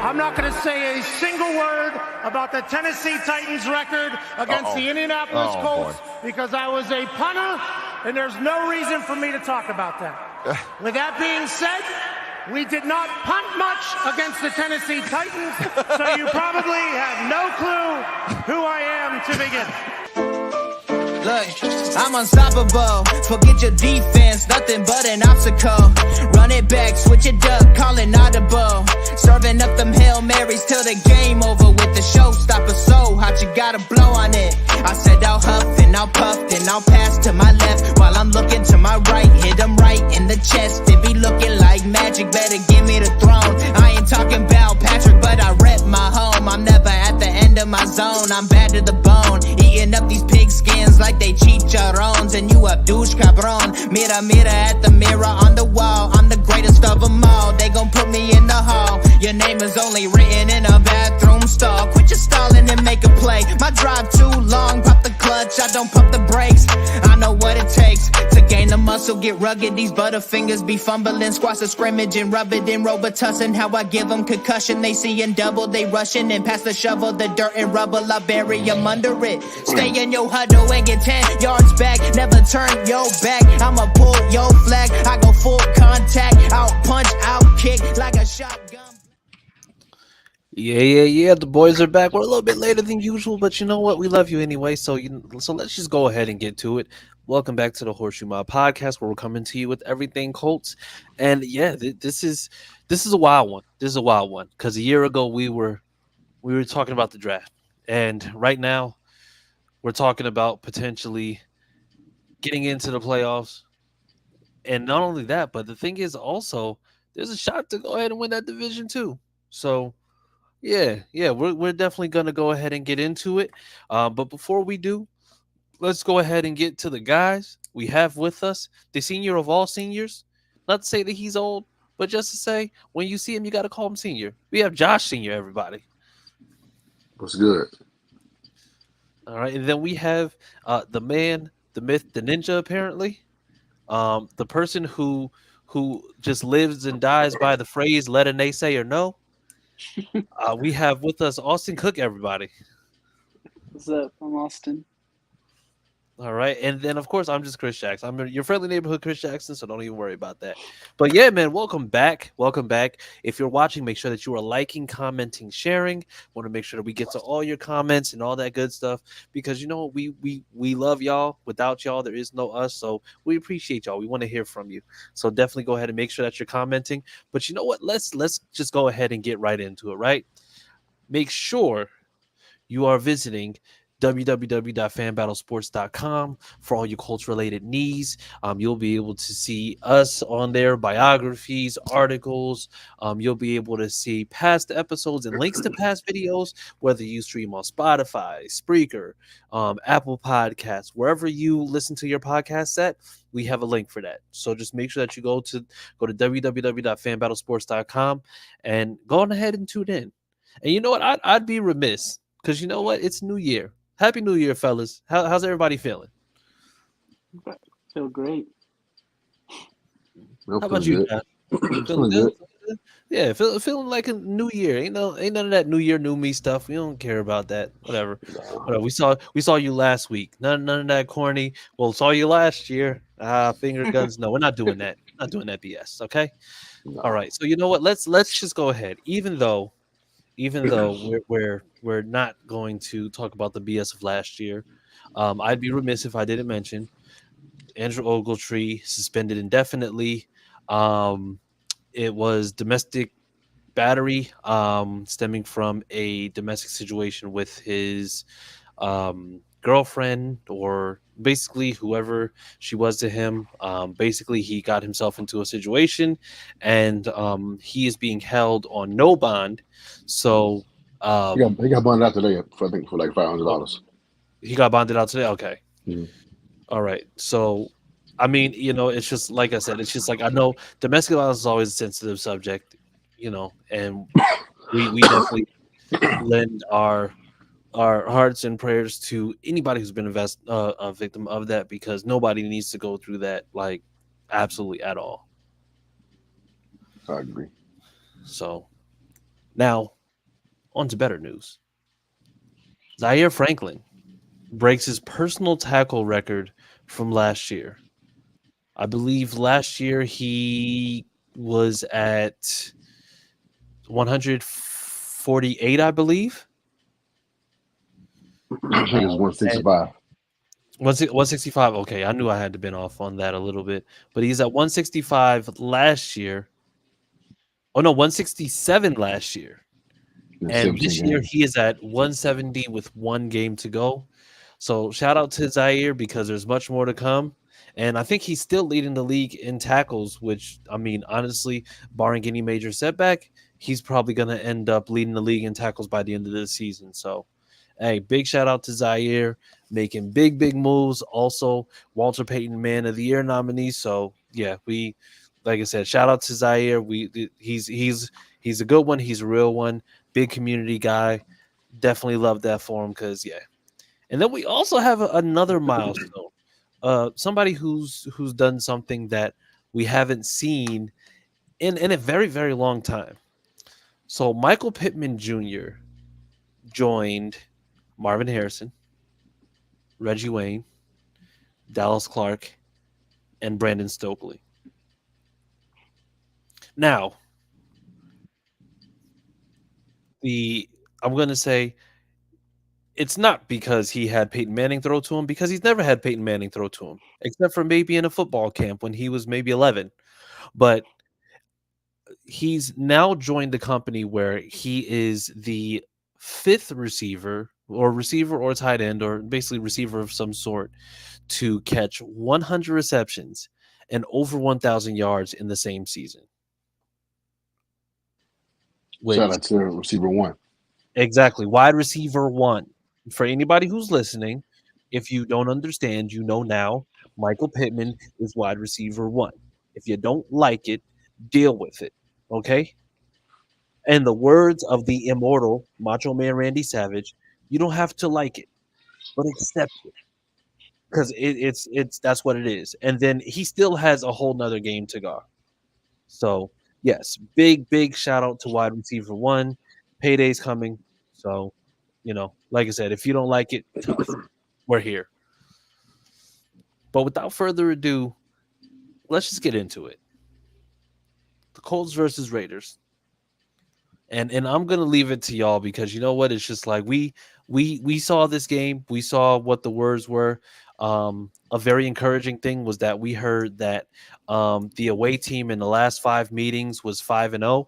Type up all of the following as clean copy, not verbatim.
I'm not going to say a single word about the Tennessee Titans record against the Indianapolis Colts because I was a punter, and there's no reason for me to talk about that. With that being said, we did not punt much against the Tennessee Titans, so you probably have no clue who I am to begin. Look, I'm unstoppable. Forget your defense, nothing but an obstacle. Run it back, switch it up, call it audible. Serving up them Hail Marys till the game over with the showstopper. So hot, you gotta blow on it. I said I'll huff and I'll puff, then I'll pass to my left while I'm looking to my right. Hit him right in the chest. It be looking like magic, better give me the throne. I ain't talking about Patrick, but I rep my home. I'm never at the end of my zone. I'm bad to the bone, eating up these pig skins like they chicharrones. And you a douche cabron. Mira, mira at the mirror on the wall. I'm the greatest of them all. They gon' put me in the hall. Your name is only written in a bathroom stall. Quit your stalling and make a play. My drive too long, pop the clutch, I don't pump the brakes. I know what it takes to gain the muscle, get rugged. These butterfingers be fumbling, squash a scrimmage and rub it in Robitussin. How I give them concussion, they see in double, they rushing and pass the shovel, the dirt and rubble, I bury them under it. Stay in your huddle and get 10 yards back, never turn your back. I'ma pull your flag, I go full contact, out punch, out kick like a shotgun. Yeah. The boys are back. We're a little bit later than usual, but you know what? We love you anyway. So let's just go ahead and get to it. Welcome back to the HorseShoe Mob podcast, where we're coming to you with everything Colts. And yeah, this is a wild one. This is a wild one because a year ago we were talking about the draft, and right now we're talking about potentially getting into the playoffs. And not only that, but the thing is also there's a shot to go ahead and win that division too. So. Yeah, we're definitely gonna go ahead and get into it. But before we do, let's go ahead and get to the guys we have with us. The senior of all seniors. Not to say that he's old, but just to say when you see him, you gotta call him senior. We have Josh Senior, everybody. What's good? All right, and then we have the man, the myth, the ninja, apparently. The person who just lives and dies by the phrase "let a naysayer know." We have with us Austin Cook, everybody. What's up? I'm Austin. All right. And then, of course, I'm just Chris Jackson. I'm your friendly neighborhood Chris Jackson, so don't even worry about that. But yeah, man, welcome back. Welcome back. If you're watching, make sure that you are liking, commenting, sharing. Want to make sure that we get to all your comments and all that good stuff because, you know, we love y'all. Without y'all, there is no us. So we appreciate y'all. We want to hear from you. So definitely go ahead and make sure that you're commenting. But you know what? Let's just go ahead and get right into it, right? Make sure you are visiting www.fanbattlesports.com for all your Colts-related needs. You'll be able to see us on there, biographies, articles. You'll be able to see past episodes and links to past videos, whether you stream on Spotify, Spreaker, Apple Podcasts, wherever you listen to your podcast at, we have a link for that. So just make sure that you go to www.fanbattlesports.com and go on ahead and tune in. And you know what? I'd be remiss because you know what? It's New Year. Happy New Year, fellas. How's everybody feeling? Feel great. How about you, John? Feeling good? Yeah, feeling like a new year. Ain't none of that New Year, new me stuff. We don't care about that. Whatever. We saw you last week. None of that corny. Well, saw you last year. Finger guns. No, we're not doing that. Not doing that BS. Okay. No. All right. So you know what? Let's just go ahead. Even though we're not going to talk about the BS of last year, I'd be remiss if I didn't mention Andrew Ogletree suspended indefinitely. It was domestic battery stemming from a domestic situation with his girlfriend, or basically whoever she was to him. Basically, he got himself into a situation, and he is being held on no bond. So he got bonded out today, I think, for like $500. He got bonded out today. Okay. Mm-hmm. All right. So, I mean, you know, it's just like I said. It's just like I know domestic violence is always a sensitive subject, you know, and we definitely lend our hearts and prayers to anybody who's been a victim of that, because nobody needs to go through that, like, absolutely at all. I agree. So now On to better news. Zaire Franklin breaks his personal tackle record from last year. I believe last year he was at 148, I believe. I think it's And 165. 165. Okay, I knew I had to been off on that a little bit, but he's at 165 last year. Oh no, 167 last year. In And 17 this year games. he is at 170 with one game to go. So shout out to Zaire because there's much more to come. And I think he's still leading the league in tackles, which I mean, honestly, barring any major setback, he's probably going to end up leading the league in tackles by the end of the season. So, hey, big shout out to Zaire making big moves. Also, Walter Payton Man of the Year nominee. So, yeah, we like I said, shout out to Zaire. He's a good one. He's a real one. Big community guy. Definitely love that for him because yeah. And then we also have another milestone. Somebody who's done something that we haven't seen in a very long time. So Michael Pittman Jr. joined Marvin Harrison, Reggie Wayne, Dallas Clark, and Brandon Stokely. Now, the I'm going to say it's not because he had Peyton Manning throw to him, because he's never had Peyton Manning throw to him, except for maybe in a football camp when he was maybe 11. But he's now joined the company where he is the fifth receiver or tight end, or basically receiver of some sort, to catch 100 receptions and over 1,000 yards in the same season. Shout Which out to receiver one. exactly, wide receiver one. For anybody who's listening, if you don't understand, you know now, Michael Pittman is wide receiver one. If you don't like it, deal with it. Okay? And the words of the immortal Macho Man Randy Savage, you don't have to like it, but accept it. Because it's that's what it is. And then he still has a whole nother game to go. So yes, big shout out to wide receiver one. Payday's coming. So, like I said, if you don't like it, tough. We're here. But without further ado, let's just get into it. The Colts versus Raiders. And I'm gonna leave it to y'all because you know what? It's just like we saw this game. We saw what the words were. A very encouraging thing was that we heard that the away team in the last 5 meetings was 5-0.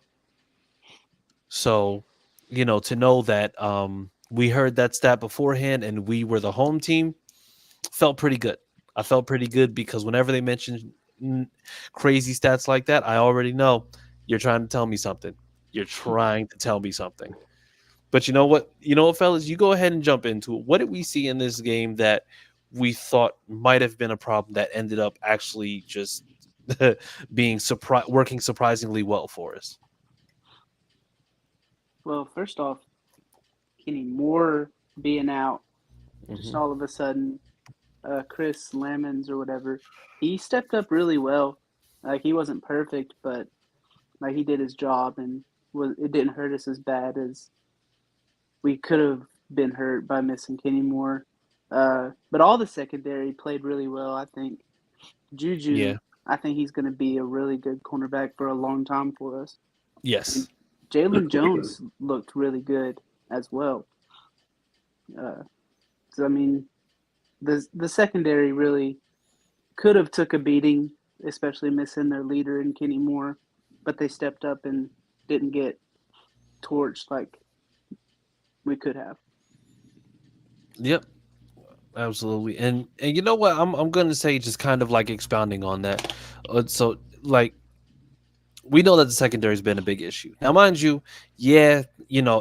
So, to know that we heard that stat beforehand and we were the home team felt pretty good. I felt pretty good because whenever they mention crazy stats like that, I already know you're trying to tell me something. You're trying to tell me something. But you know what? You know what, fellas? You go ahead and jump into it. What did we see in this game that we thought might have been a problem that ended up actually just being working surprisingly well for us? Well, first off, Kenny Moore being out, just all of a sudden, Chris Lamons or whatever, he stepped up really well. Like he wasn't perfect, but like he did his job, and it didn't hurt us as bad as we could have been hurt by missing Kenny Moore. But all the secondary played really well. I think Yeah. Juju, I think he's going to be a really good cornerback for a long time for us. Yes. Jalen Jones looked really good as well. So I mean, the secondary really could have took a beating, especially missing their leader in Kenny Moore, but they stepped up and didn't get torched like we could have. Yep. Absolutely. And you know what? I'm going to say, just kind of like expounding on that. So like, we know that the secondary has been a big issue. Now, mind you, yeah,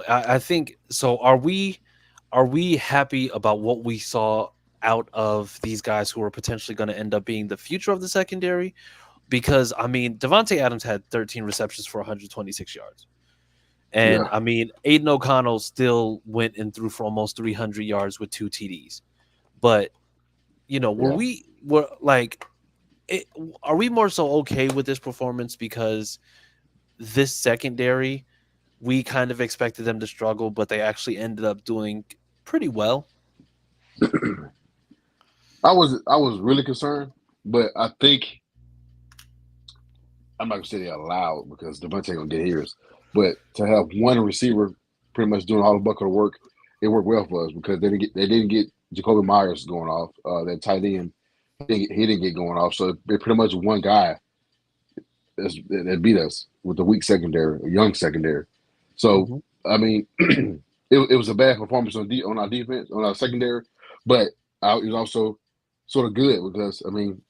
I think so. Are we happy about what we saw out of these guys who are potentially going to end up being the future of the secondary? Because I mean, Devontae Adams had 13 receptions for 126 yards. And Yeah. I mean, Aiden O'Connell still went and threw for almost 300 yards with 2 TDs. But, were Yeah. we were like are we more so okay with this performance because this secondary we kind of expected them to struggle, but they actually ended up doing pretty well. I was really concerned, but I think I'm not gonna say they allowed because Devontae gonna get his. But to have one receiver pretty much doing all the bucket of work, it worked well for us because they didn't get Jacoby Myers going off. That tight end, he didn't get going off. So it pretty much one guy that beat us with the weak secondary, a young secondary. So Mhm. I mean, it was a bad performance on our defense, on our secondary, but it was also sort of good because I mean,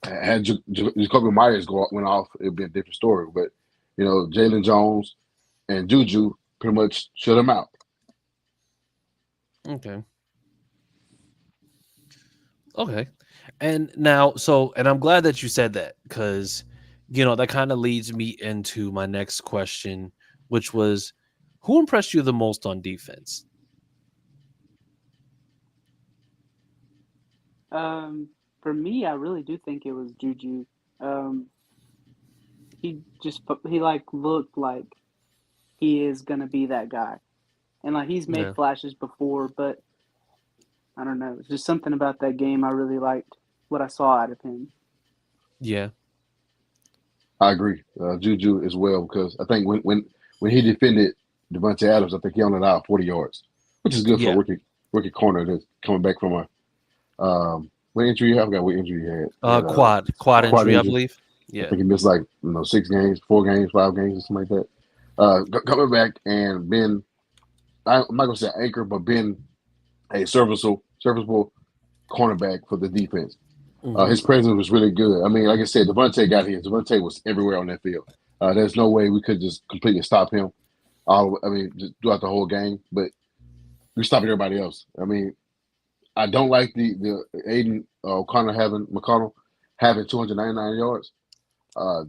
had Jacoby Myers went off, it'd be a different story. But Jalen Jones and Juju pretty much shut him out. Okay. Okay. And now, and I'm glad that you said that because, that kind of leads me into my next question, which was who impressed you the most on defense? For me, I really do think it was Juju. Um, he like looked like he is gonna be that guy, and like he's made Yeah. flashes before, but I don't know. It's just something about that game I really liked what I saw out of him. Yeah. I agree, Juju as well because I think when he defended Devontae Adams, I think he only allowed 40 yards, which is good for a Yeah. rookie corner that's coming back from a what injury? I forgot what injury he had. Quad Quad injury, I injury. believe. I Yeah. think he missed like 6 games, 4 games, 5 games, or something like that. Coming back and been, I'm not gonna say anchor, but been a serviceable cornerback for the defense. Hmm. His presence was really good. I mean, like I said, Devontae got here. Devontae was everywhere on that field. There's no way we could just completely stop him. Just throughout the whole game, but we stopped everybody else. I mean, I don't like the Aiden McConnell having 299 yards.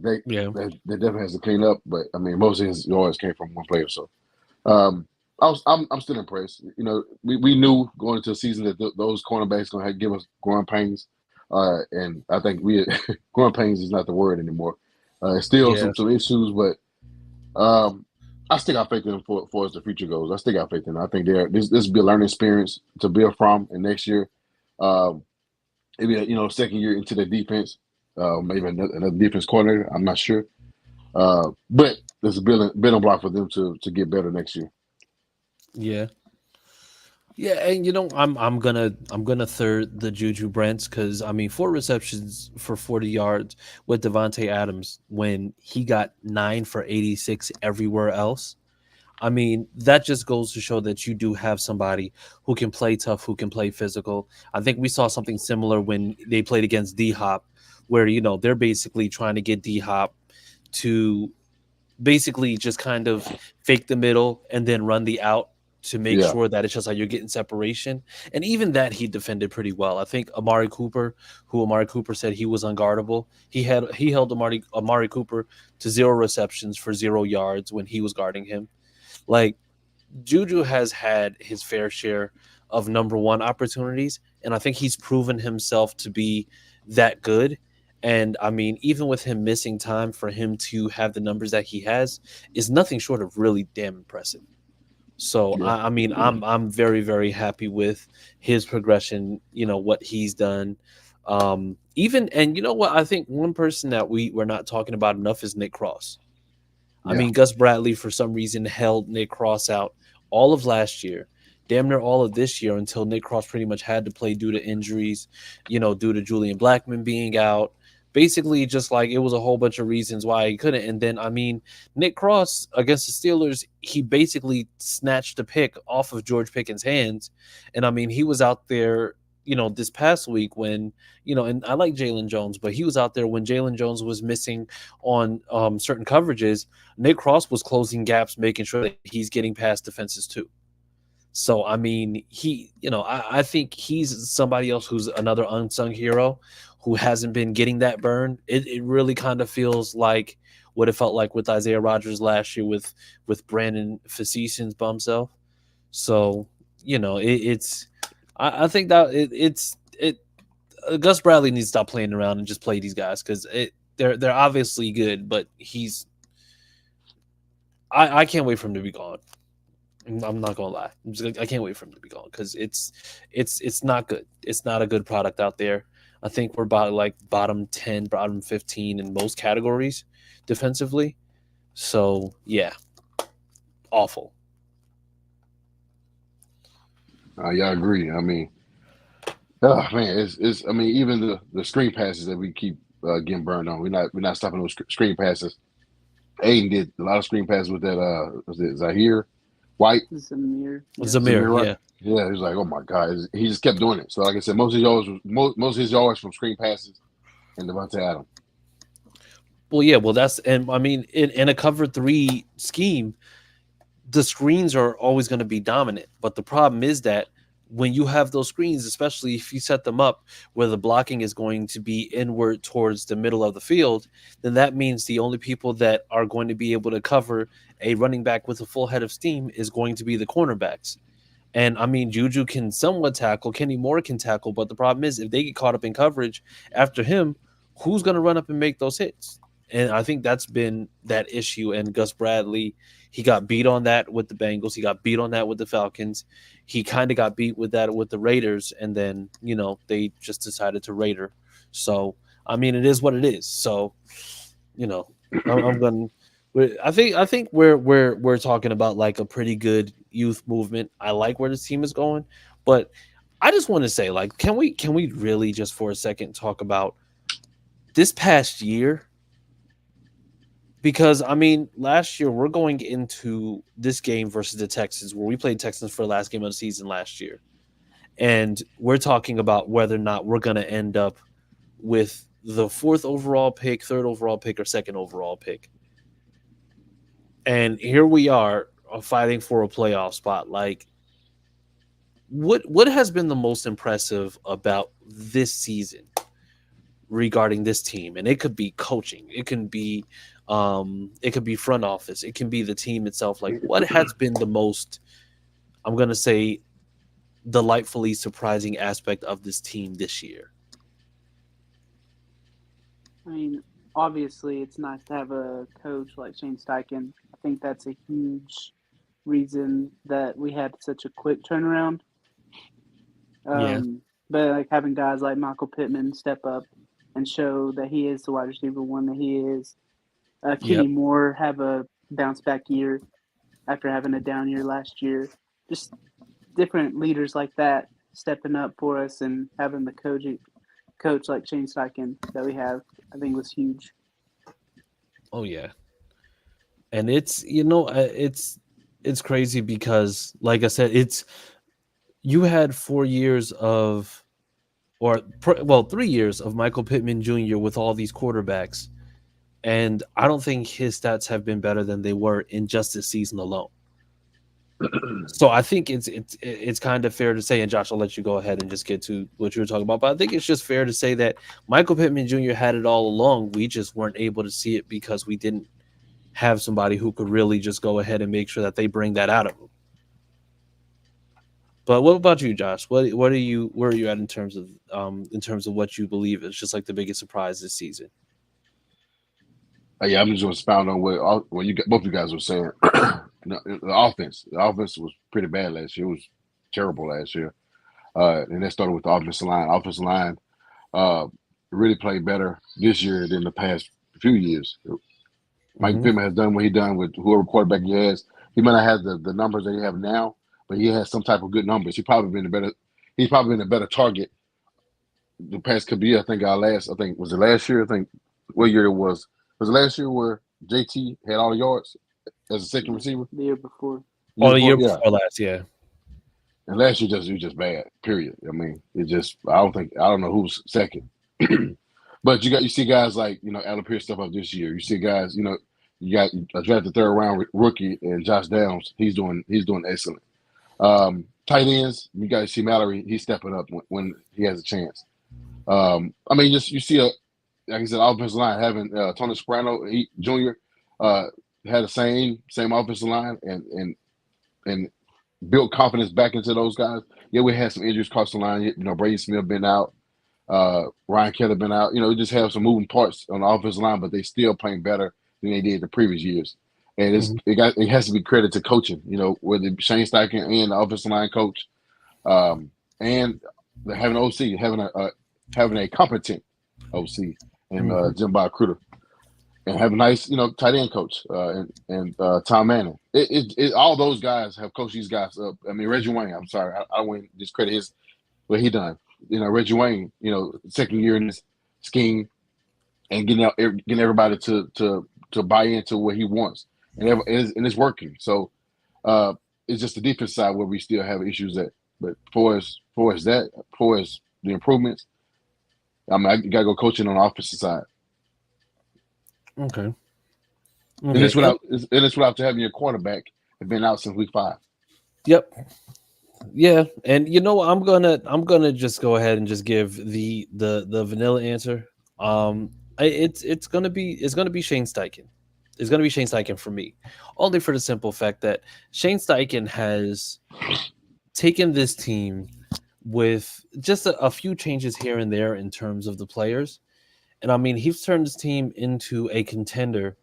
They Yeah. they definitely has to clean up, but I mean, most of his yards came from one player. So um, I'm still impressed. We knew going into the season that those cornerbacks gonna give us growing pains, and I think we growing pains is not the word anymore. It's still Yeah. some issues, but I still got faith in them for as the future goes. I still got faith in them. I think this will be a learning experience to build from, and next year, um, maybe second year into the defense, maybe another defense coordinator. I'm not sure, but there's a building block for them to get better next year. Yeah. Yeah, and I'm gonna third the Juju Brents because I mean 4 receptions for 40 yards with Devontae Adams when he got 9 for 86 everywhere else. I mean that just goes to show that you do have somebody who can play tough, who can play physical. I think we saw something similar when they played against D Hop, where they're basically trying to get D Hop to basically just kind of fake the middle and then run the out to make Yeah, sure that it's just like you're getting separation. And even that he defended pretty well. I think Amari Cooper said he was unguardable. He held Amari Cooper to 0 receptions for 0 yards when he was guarding him. Like Juju has had his fair share of number one opportunities, and I think he's proven himself to be that good. And I mean, even with him missing time, for him to have the numbers that he has is nothing short of really damn impressive. So yeah, I mean, I'm very very happy with his progression. What he's done. Even and you know what I think one person that we're not talking about enough is Nick Cross. I yeah, mean, Gus Bradley, for some reason, held Nick Cross out all of last year, damn near all of this year, until Nick Cross pretty much had to play due to injuries, due to Julian Blackman being out. Basically, just like it was a whole bunch of reasons why he couldn't. And then, I mean, Nick Cross against the Steelers, he basically snatched a pick off of George Pickens' hands. And I mean, he was out there, this past week when, and I like Jalen Jones, but he was out there when Jalen Jones was missing on certain coverages. Nick Cross was closing gaps, making sure that he's getting past defenses too. So I mean, I think he's somebody else who's another unsung hero who hasn't been getting that burn. It really kind of feels like what it felt like with Isaiah Rodgers last year with Brandon Facetious bum self. So it's I think that it's Gus Bradley needs to stop playing around and just play these guys because they're obviously good, but he's I can't wait for him to be gone. I'm not gonna lie. I can't wait for him to be gone because it's not good. It's not a good product out there. I think we're about like bottom 10, bottom 15 in most categories defensively. So yeah, awful. Yeah, I agree. I mean, oh man, it's. I mean, even the screen passes that we keep getting burned on. We're not stopping those screen passes. Aiden did a lot of screen passes with that. Was it Zahir White? Zamir. Yeah. Zamir, Zamir, right? yeah. Yeah, he was like, oh my god, he just kept doing it. So, like I said, most of his yards from screen passes and Devontae Adams. Well, yeah. Well, that's and I mean, in a cover 3 scheme, the screens are always going to be dominant. But the problem is that when you have those screens, especially if you set them up where the blocking is going to be inward towards the middle of the field, then that means the only people that are going to be able to cover a running back with a full head of steam is going to be the cornerbacks. And I mean, Juju can somewhat tackle, Kenny Moore can tackle, but the problem is if they get caught up in coverage after him, who's going to run up and make those hits? And I think that's been that issue. And Gus Bradley, he got beat on that with the Bengals. He got beat on that with the Falcons. He kind of got beat with that with the Raiders. And then, they just decided to Raider. So, I mean, it is what it is. So, I'm going to. I think we're talking about like a pretty good youth movement. I like where this team is going, but I just want to say, like, can we really just for a second talk about this past year? Because I mean, last year we're going into this game versus the Texans, where we played Texans for the last game of the season last year, and we're talking about whether or not we're going to end up with the 4th overall pick, 3rd overall pick, or 2nd overall pick. And here we are fighting for a playoff spot. Like, what has been the most impressive about this season regarding this team? And it could be coaching, it can be front office, it can be the team itself. Like, what has been the most, I'm gonna say, delightfully surprising aspect of this team this year? I mean, obviously, it's nice to have a coach like Shane Steichen. I think that's a huge reason that we had such a quick turnaround. But like having guys like Michael Pittman step up and show that he is the wide receiver one that he is. Kenny Moore have a bounce back year after having a down year last year. Just different leaders like that stepping up for us and having the coach like Shane Steichen that we have, I think was huge. Oh yeah. And it's it's crazy because, like I said, you had 4 years of 3 years of Michael Pittman Jr. with all these quarterbacks, and I don't think his stats have been better than they were in just this season alone. So I think it's kind of fair to say, and Josh, I'll let you go ahead and just get to what you were talking about, but I think it's just fair to say that Michael Pittman Jr. had it all along. We just weren't able to see it because we didn't have somebody who could really just go ahead and make sure that they bring that out of him. But what about you, Josh? Where are you at in terms of what you believe is just like the biggest surprise this season? Yeah, I'm just going to expound on what both you guys were saying. The offense was pretty bad last year. It was terrible last year, and that started with the offensive line. Offensive line really played better this year than the past few years. Mike Pittman has done what he done with whoever quarterback he has. He might not have the numbers that he have now, but he has some type of good numbers. He's probably been a better target the past couple years. I think was it last year? I think what year it was. Was it last year where JT had all the yards as a second receiver? The year before. The year before last, yeah. And last year it was just bad. Period. I mean, I don't know who's second. But you see guys like Alan Pierce step up this year. You see guys, you got a drafted 3rd round rookie and Josh Downs. He's doing excellent. Tight ends, you guys see Mallory. He's stepping up when he has a chance. I mean, you see like I said, offensive line having Tony Soprano Jr. Had the same offensive line and built confidence back into those guys. Yeah, we had some injuries across the line. Brady Smith been out. Ryan Kelly been out. We just have some moving parts on the offensive line, but they still playing better than they did the previous years. and it has to be credit to coaching. You know, whether Shane Steichen and the offensive line coach, and having an OC, having a competent OC and Jim Bob Cruder, and have a nice, tight end coach and Tom Manning. All those guys have coached these guys up. I mean, Reggie Wayne. I'm sorry, I want to discredit what he done. Reggie Wayne. Second year in this scheme, and getting everybody to buy into what he wants, and it's working. So it's just the defense side where we still have issues at. But for as the improvements, I mean, I gotta go coaching on the offensive side. Okay. And it's without having your quarterback have been out since week 5. Yep. Yeah, and I'm gonna just go ahead and just give the vanilla answer. It's gonna be Shane Steichen. It's gonna be Shane Steichen for me, only for the simple fact that Shane Steichen has taken this team with just a few changes here and there in terms of the players. And I mean, he's turned his team into a contender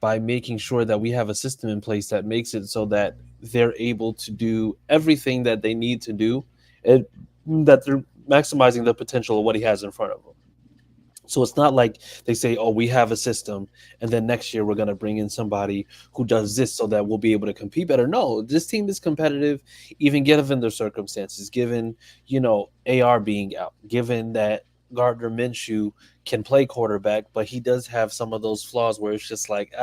by making sure that we have a system in place that makes it so that they're able to do everything that they need to do, and that they're maximizing the potential of what he has in front of them. So it's not like they say, oh, we have a system, and then next year we're going to bring in somebody who does this so that we'll be able to compete better. No, this team is competitive, even given their circumstances, given, AR being out, given that Gardner Minshew can play quarterback, but he does have some of those flaws where it's just like,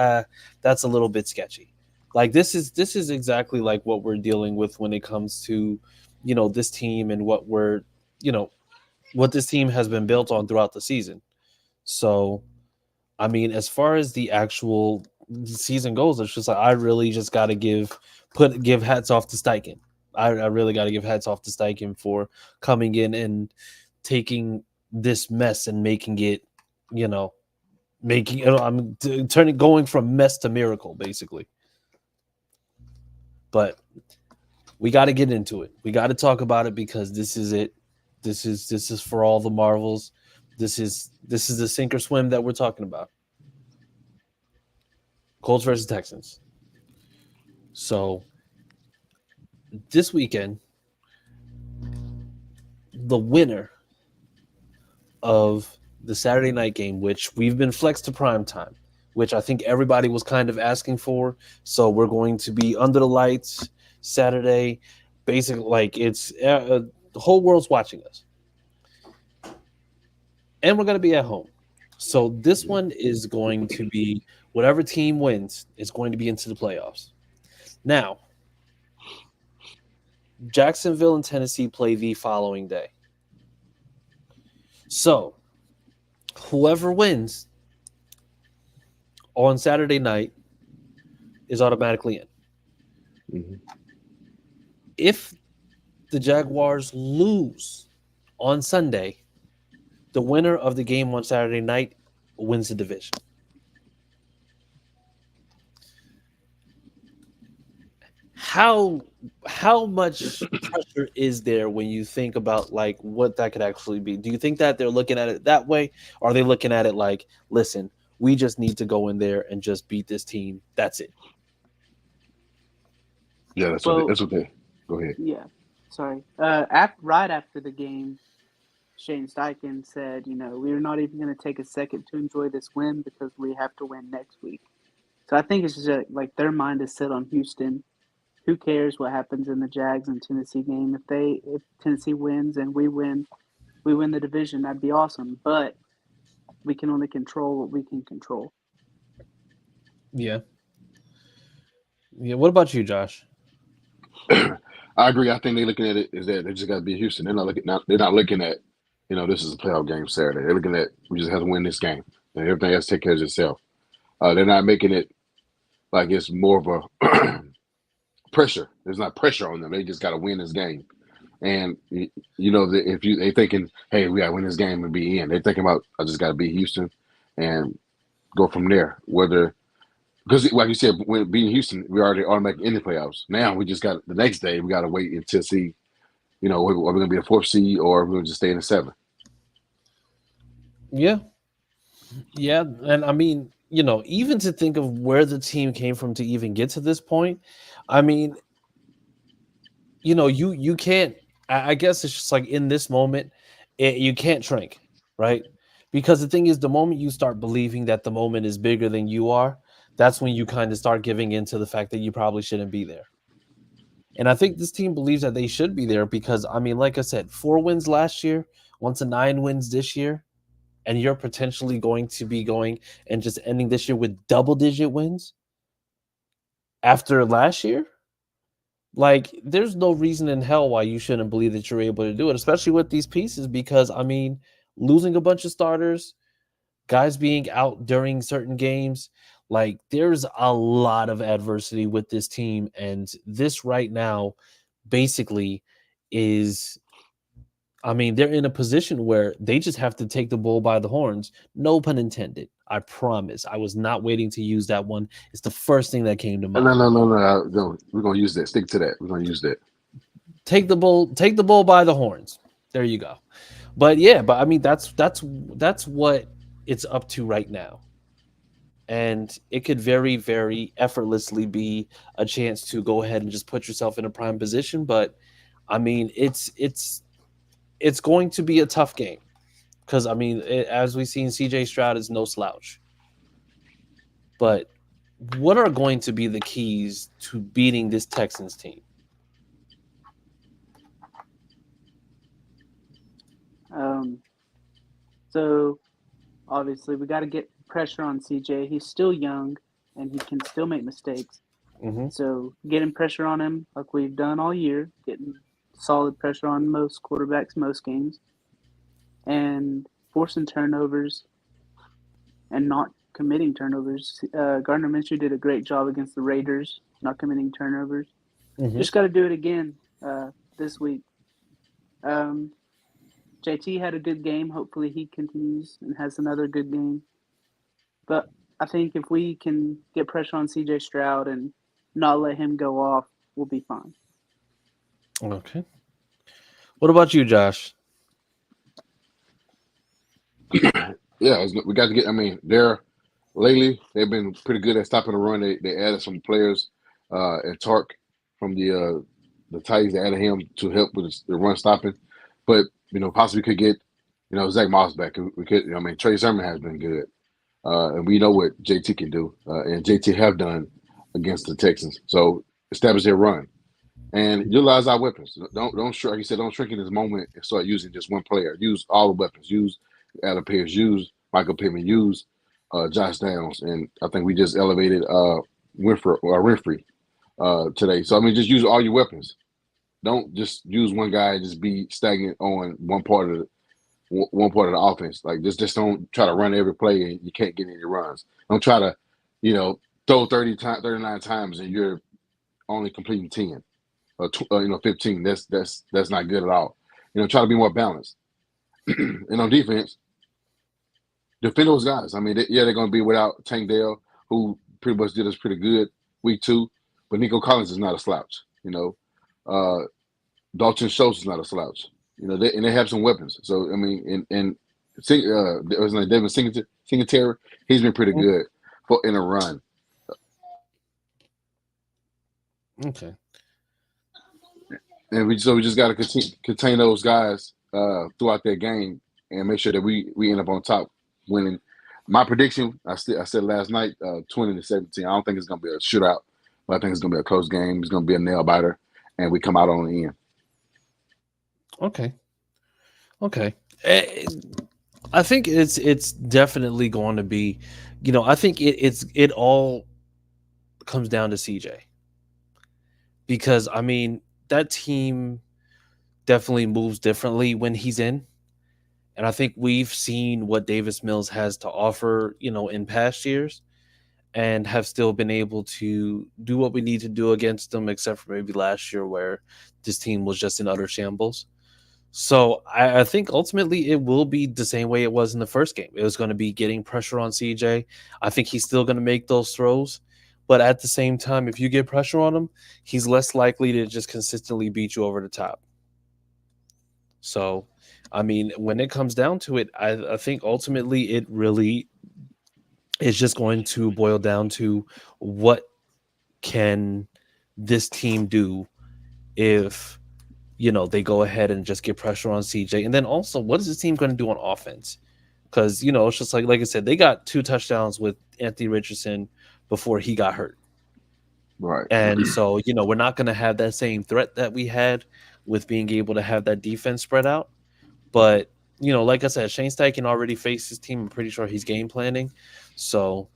that's a little bit sketchy. Like this is exactly like what we're dealing with when it comes to, this team and what what this team has been built on throughout the season. So, I mean, as far as the actual season goes, it's just like I really just got to give hats off to Steichen. I really got to give hats off to Steichen for coming in and taking this mess and making it, going from mess to miracle, basically. But we got to get into it. We got to talk about it because this is it. This is for all the marvels. This is the sink or swim that we're talking about. Colts versus Texans. So this weekend, the winner of the Saturday night game, which we've been flexed to primetime, which I think everybody was kind of asking for. So we're going to be under the lights Saturday. Basically, like it's the whole world's watching us. And we're going to be at home. So this one is going to be whatever team wins is going to be into the playoffs. Now, Jacksonville and Tennessee play the following day. So whoever wins on Saturday night is automatically in. Mm-hmm. If the Jaguars lose on Sunday, the winner of the game on Saturday night wins the division. How much pressure is there when you think about like what that could actually be? Do you think that they're looking at it that way? Or are they looking at it like, listen, we just need to go in there and just beat this team. That's it. Yeah, that's what they. Go ahead. Yeah, sorry. Right after the game, Shane Steichen said, we're not even going to take a second to enjoy this win because we have to win next week. So I think it's just like their mind is set on Houston. Who cares what happens in the Jags and Tennessee game? If Tennessee wins and we win the division, that'd be awesome. But we can only control what we can control. Yeah. Yeah. What about you, Josh? I agree. I think they're looking at it is that they just got to beat Houston. They're not looking at, this is a playoff game Saturday. They're looking at we just have to win this game and everything has to take care of itself. They're not making it like it's more of a pressure. There's not pressure on them. They just got to win this if they thinking, hey, we got to win this game and be in. They're thinking about I just got to beat Houston and go from there. Because like you said, when beating Houston, we already automatically in the playoffs. Now we just got the next day. We got to wait until see, are we going to be a 4th seed or are we going to just stay in the 7th? Yeah. Yeah, and I mean, even to think of where the team came from to even get to this point, I mean, you can't. I guess it's just like in this moment, you can't shrink, right? Because the thing is, the moment you start believing that the moment is bigger than you are, that's when you kind of start giving into the fact that you probably shouldn't be there. And I think this team believes that they should be there because, I mean, like I said, 4 wins last year, one to 9 wins this year, and you're potentially going to be going and just ending this year with double-digit wins after last year. Like, there's no reason in hell why you shouldn't believe that you're able to do it, especially with these pieces, because, I mean, losing a bunch of starters, guys being out during certain games, like, there's a lot of adversity with this team. And this right now basically is, I mean, they're in a position where they just have to take the bull by the horns. No pun intended. I promise. I was not waiting to use that one. It's the first thing that came to mind. No. We're gonna use that. Stick to that. We're gonna use that. Take the bull by the horns. There you go. But yeah, I mean that's what it's up to right now. And it could very, very effortlessly be a chance to go ahead and just put yourself in a prime position. But I mean, it's going to be a tough game because, I mean, as we've seen, CJ Stroud is no slouch. But what are going to be the keys to beating this Texans team? So obviously we got to get pressure on CJ. He's still young and he can still make mistakes. Mm-hmm. So getting pressure on him like we've done all year, getting solid pressure on most quarterbacks, most games, and forcing turnovers and not committing turnovers. Gardner Minshew did a great job against the Raiders, not committing turnovers. Mm-hmm. Just got to do it again this week. JT had a good game. Hopefully he continues and has another good game. But I think if we can get pressure on CJ Stroud and not let him go off, we'll be fine. Okay. What about you, Josh? Yeah, we got to get. I mean, lately they've been pretty good at stopping the run. They added some players, and Tark from the Titans. They added him to help with the run stopping, but possibly could get Zach Moss back. We could. I mean, Trey Sermon has been good, and we know what JT can do, and JT have done against the Texans. So establish their run and utilize our weapons. Don't shrink. Like you said, don't shrink in this moment and start using just one player. Use all the weapons. Use Adam Pierce. Use Michael Pittman. Use Josh Downs. And I think we just elevated Winfrey today. So I mean, just use all your weapons. Don't just use one guy and just be stagnant on one part of the offense. Like just don't try to run every play and you can't get any runs. Don't try to, throw 39 times and you're only completing 10 or 15. That's not good at all. Try to be more balanced. And on defense, defend those guys. I mean, they're going to be without Tank Dell, who pretty much did us pretty good week 2, but Nico Collins is not a slouch. Dalton Schultz is not a slouch. They have some weapons. So I mean, and Devin Singletary, he's been pretty good in a run. Okay. And we just got to contain those guys throughout that game and make sure that we end up on top, winning. My prediction, I said last night, 20-17. I don't think it's going to be a shootout, but I think it's going to be a close game. It's going to be a nail biter, and we come out on the end. Okay. I think it's definitely going to be, I think it all comes down to CJ. Because I mean, that team definitely moves differently when he's in. And I think we've seen what Davis Mills has to offer, in past years, and have still been able to do what we need to do against them, except for maybe last year where this team was just in utter shambles. So I think ultimately it will be the same way it was in the first game. It was going to be getting pressure on CJ. I think he's still going to make those throws. But at the same time, if you get pressure on him, he's less likely to just consistently beat you over the top. So, I mean, when it comes down to it, I think ultimately it really It's just going to boil down to what can this team do if they go ahead and just get pressure on CJ, and then also what is this team going to do on offense? Because it's just like I said, they got 2 touchdowns with Anthony Richardson before he got hurt. Right. And so, we're not going to have that same threat that we had with being able to have that defense spread out. But, like I said, Shane Steichen already faced his team. I'm pretty sure he's game planning. So,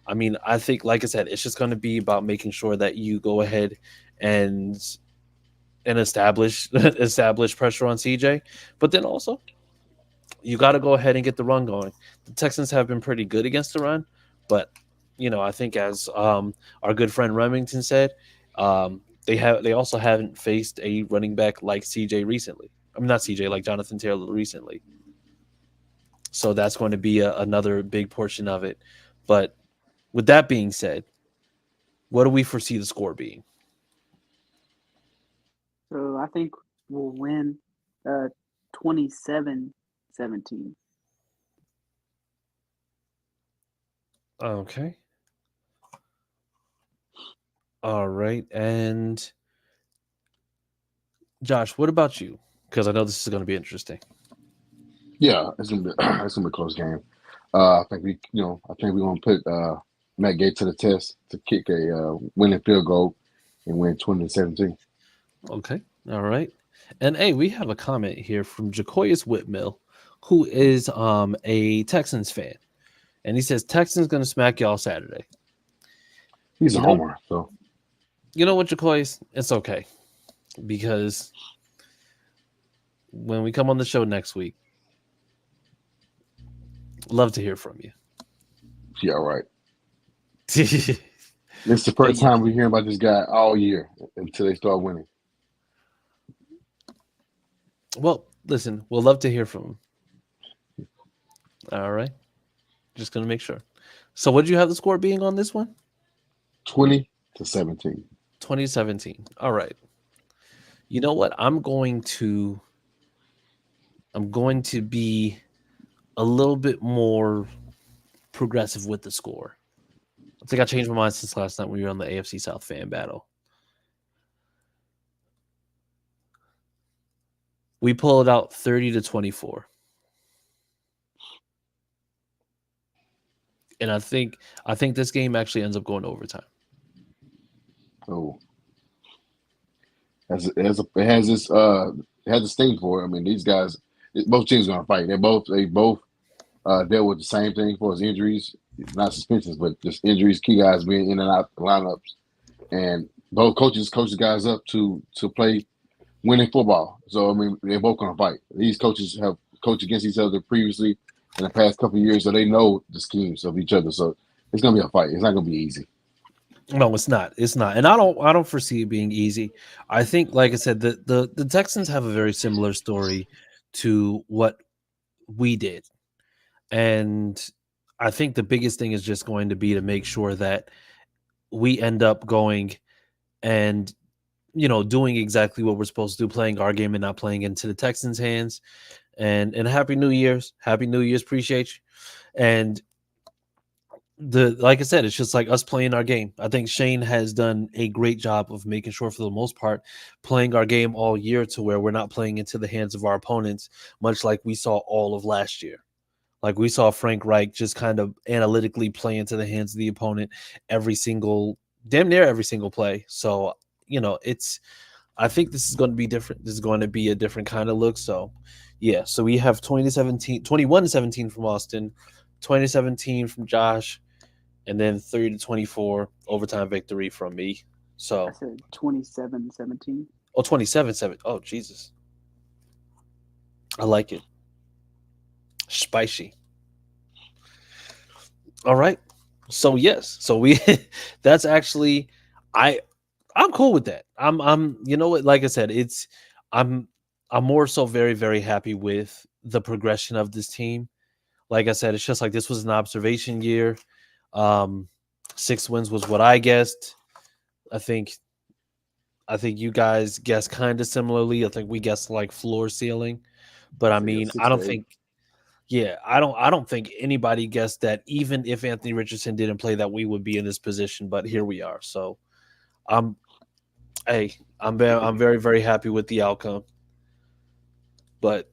I mean, I think, like I said, it's just going to be about making sure that you go ahead and establish pressure on CJ. But then also, you got to go ahead and get the run going. The Texans have been pretty good against the run, but I think as our good friend Remington said, they also haven't faced a running back like CJ recently. I mean, not CJ, like Jonathan Taylor recently. So that's going to be another big portion of it. But with that being said, what do we foresee the score being? So I think we'll win 27-17. Okay. All right. And Josh, what about you? Because I know this is going to be interesting. Yeah, it's gonna be a close game. I think we're gonna put Matt Gay to the test to kick a winning field goal and win 20-17. Okay. All right. And hey, we have a comment here from Jacoyus Whitmill, who is a Texans fan. And he says Texans gonna smack y'all Saturday. He's a homer, so you know what, Jacoyus? It's okay. Because when we come on the show next week, love to hear from you. Yeah, right. This is the first time we hear about this guy all year until they start winning. Well, listen, we'll love to hear from him. All right. Just going to make sure. So what did you have the score being on this one? 20-17. 2017. All right. You know what? I'm going to be a little bit more progressive with the score. I think I changed my mind since last night when we were on the AFC South fan battle. We pull it out 30-24. And I think this game actually ends up going to overtime. Oh. It has a sting for it. I mean, these guys, both teams are gonna fight. They both dealt with the same thing for his injuries, not suspensions, but just injuries. Key guys being in and out the lineups, and both coaches coach the guys up to play winning football. So I mean, they're both gonna fight. These coaches have coached against each other previously in the past couple of years, so they know the schemes of each other. So it's gonna be a fight. It's not gonna be easy. No, it's not. It's not. And I don't foresee it being easy. I think, like I said, the Texans have a very similar story to what we did. And I think the biggest thing is just going to be to make sure that we end up going and doing exactly what we're supposed to do, playing our game and not playing into the Texans' hands. And Happy New Year's. Happy New Year's. Appreciate you. And like I said, it's just like us playing our game. I think Shane has done a great job of making sure, for the most part, playing our game all year to where we're not playing into the hands of our opponents, much like we saw all of last year. Like we saw Frank Reich just kind of analytically play into the hands of the opponent damn near every single play. So, I think this is going to be different. This is going to be a different kind of look. So, yeah. So we have 21-17 from Austin, 2017 from Josh, and then 30-24 overtime victory from me. So I said 27-17. Oh, 27-7. Oh, Jesus. I like it. Spicy. All right. So yes. So that's actually I'm cool with that. I'm you know what, like I said, I'm more so very, very happy with the progression of this team. Like I said, it's just like this was an observation year. 6 wins was what I guessed. I think you guys guessed kind of similarly. I think we guessed like floor ceiling. But I mean, I don't think Yeah, I don't think anybody guessed that even if Anthony Richardson didn't play that we would be in this position, but here we are. So I'm hey, I'm very very happy with the outcome. But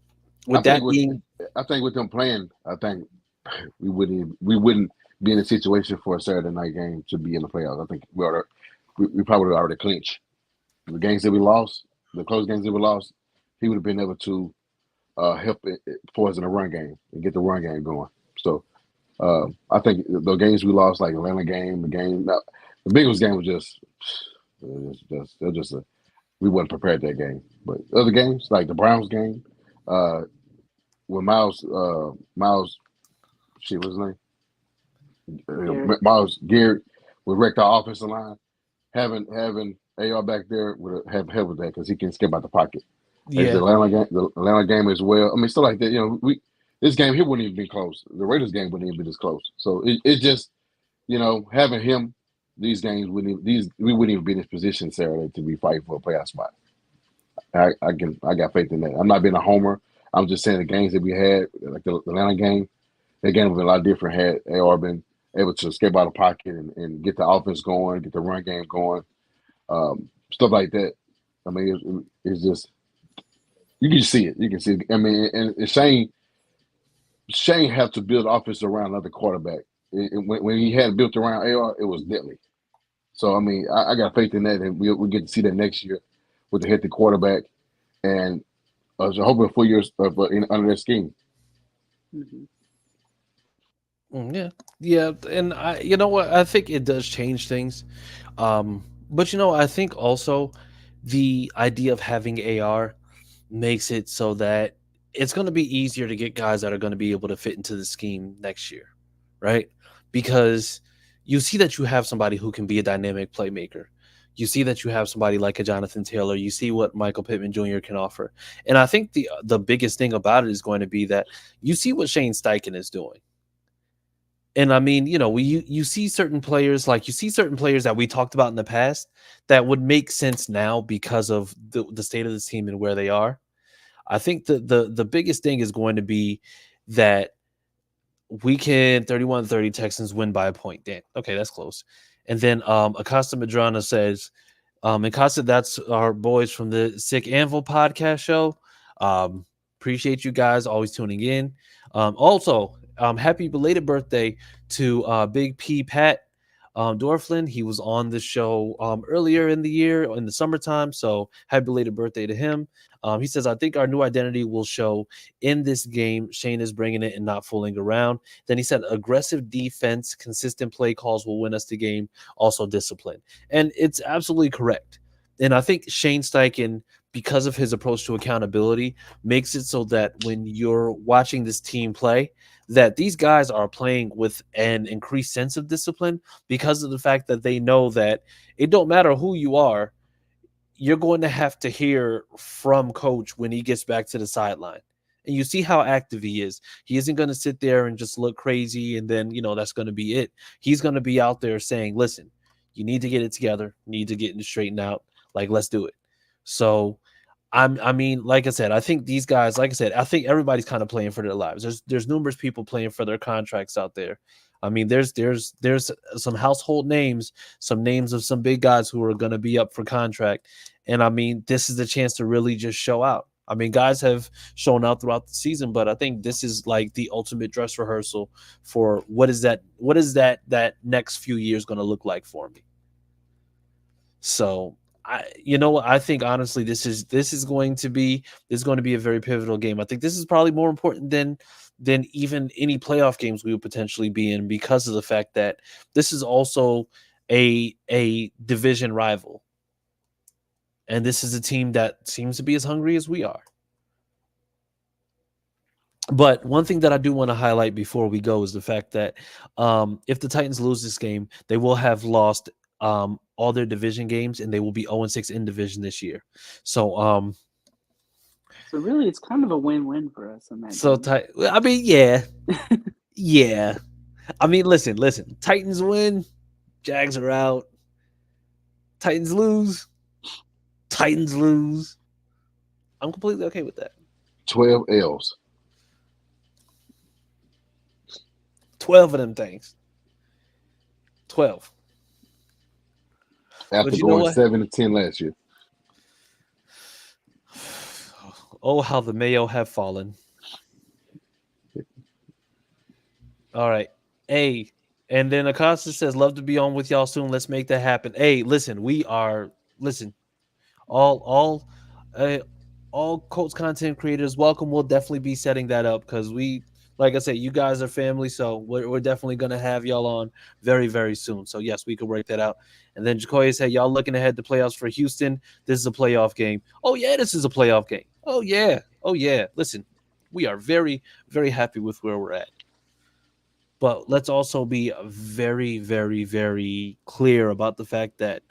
I with think that with being I think with them playing, I think we wouldn't be in a situation for a Saturday night game to be in the playoffs. I think we probably would already clinched the games that we lost, the close games that we lost. He would have been able to help for us in the run game and get the run game going. So I think the games we lost, like Atlanta game, the Bengals game was just we wasn't prepared that game. But other games like the Browns game, uh, when Miles, shit, what's his name? Garrett. Miles Garrett would wreck our offensive line. Having AR back there would have helped with that because he can skip out the pocket. As yeah. The Atlanta game as well. I mean, stuff like that. This game here wouldn't even be close. The Raiders game wouldn't even be this close. So it's just having him. These games we wouldn't even be in this position Saturday to be fighting for a playoff spot. I got faith in that. I'm not being a homer. I'm just saying the games that we had, like the Atlanta game, that game would be a lot different had AR been able to escape out of the pocket and get the offense going, get the run game going, stuff like that. I mean, it's just you can see it. You can see it. I mean, and Shane had to build offense around another quarterback. When he had built around AR, it was deadly. So I mean, I got faith in that, and we'll get to see that next year with the healthy quarterback, and hoping 4 years under that scheme. Mm-hmm. Yeah. Yeah, and you know what? I think it does change things. But I think also the idea of having AR makes it so that it's going to be easier to get guys that are going to be able to fit into the scheme next year, right? Because you see that you have somebody who can be a dynamic playmaker. You see that you have somebody like a Jonathan Taylor. You see what Michael Pittman Jr. can offer. And I think the biggest thing about it is going to be that you see what Shane Steichen is doing. And I mean, you see certain players, like you see certain players that we talked about in the past that would make sense now because of the state of this team and where they are. I think the biggest thing is going to be that we can 31-30 Texans win by a point. Damn. Okay, that's close. And then Acosta Madrana says, Acosta, that's our boys from the Sick Anvil podcast show. Appreciate you guys always tuning in. Also, happy belated birthday to Big P Pat Dorflin. He was on the show earlier in the year in the summertime. So happy belated birthday to him. He says, I think our new identity will show in this game. Shane is bringing it and not fooling around. Then he said, aggressive defense, consistent play calls will win us the game. Also discipline. And it's absolutely correct. And I think Shane Steichen, because of his approach to accountability, makes it so that when you're watching this team play, that these guys are playing with an increased sense of discipline because of the fact that they know that it don't matter who you are, you're going to have to hear from coach when he gets back to the sideline. And you see how active he is. He isn't going to sit there and just look crazy and then, that's going to be it. He's going to be out there saying, listen, you need to get it together, need to get it straightened out. Like, let's do it. So I mean, like I said, I think these guys, like I said, I think everybody's kind of playing for their lives. There's numerous people playing for their contracts out there. I mean, there's some household names, some names of some big guys who are going to be up for contract. And I mean, this is the chance to really just show out. I mean, guys have shown out throughout the season, but I think this is like the ultimate dress rehearsal for what is that next few years going to look like for me. So I think honestly, this is going to be a very pivotal game. I think this is probably more important than even any playoff games we would potentially be in because of the fact that this is also a division rival. And this is a team that seems to be as hungry as we are. But one thing that I do want to highlight before we go is the fact that if the Titans lose this game, they will have lost all their division games, and they will be 0-6 in division this year. So really, it's kind of a win-win for us in that. So I mean, yeah, yeah. I mean, listen. Titans win, Jags are out. Titans lose. I'm completely okay with that. 12 L's. 12 of them things. 12. After But you know going what? 7-10 last year. Oh, how the Mayo have fallen. All right. Hey, and then Acosta says, love to be on with y'all soon. Let's make that happen. Hey, listen, listen, all uh, all Colts content creators, welcome. We'll definitely be setting that up because like I said, you guys are family, so we're definitely gonna have y'all on very, very soon. So yes, we can work that out. And then Jacoya said, y'all looking ahead to playoffs for Houston. This is a playoff game. Oh yeah, this is a playoff game. Oh yeah. Oh yeah. Listen, we are very, very happy with where we're at. But let's also be very, very, very clear about the fact that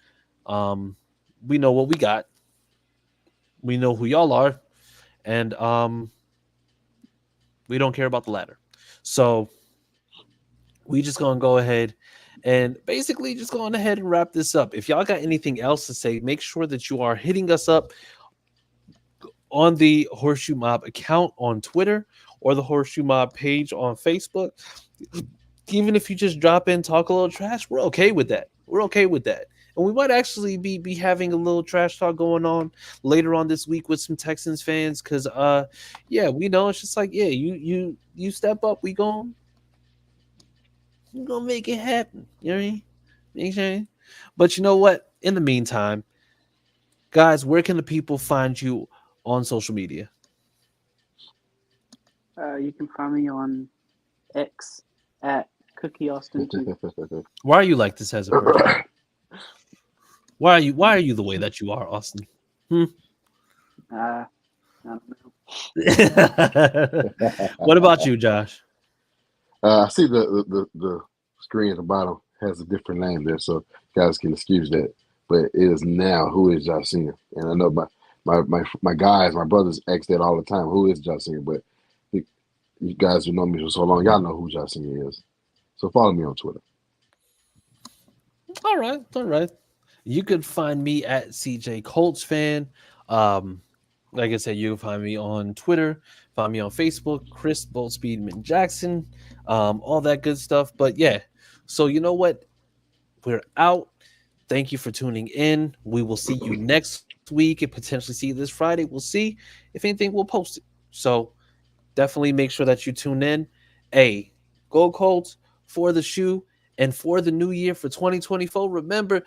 we know what we got. We know who y'all are, and we don't care about the latter. So we just gonna go ahead and basically just going ahead and wrap this up. If y'all got anything else to say, make sure that you are hitting us up on the Horseshoe Mob account on Twitter or the Horseshoe Mob page on Facebook. Even if you just drop in, talk a little trash, we're okay with that. We're okay with that. And we might actually be having a little trash talk going on later on this week with some Texans fans because yeah, we know it's just like, yeah, you step up, we gonna make it happen. You know what I mean? You know what I mean? But you know what? In the meantime, guys, where can the people find you on social media? You can find me on X at Cookie Austin 2. Why are you like this as a person? Why are you the way that you are, Austin? I don't know. What about you, Josh? I see the screen at the bottom has a different name there, so guys can excuse that. But it is now who is Josh Singer, and I know my guys, my brothers ask that all the time. Who is Josh Singer? But you guys who know me for so long, y'all know who Josh Singer is. So follow me on Twitter. All right. You could find me at CJ Colts fan. Like I said, you can find me on Twitter, find me on Facebook, Chris Bolt Speedman Jackson, all that good stuff. But yeah, so you know what? We're out. Thank you for tuning in. We will see you next week and potentially see you this Friday. We'll see. If anything, we'll post it. So definitely make sure that you tune in. Hey, go Colts for the shoe and for the new year for 2024. Remember,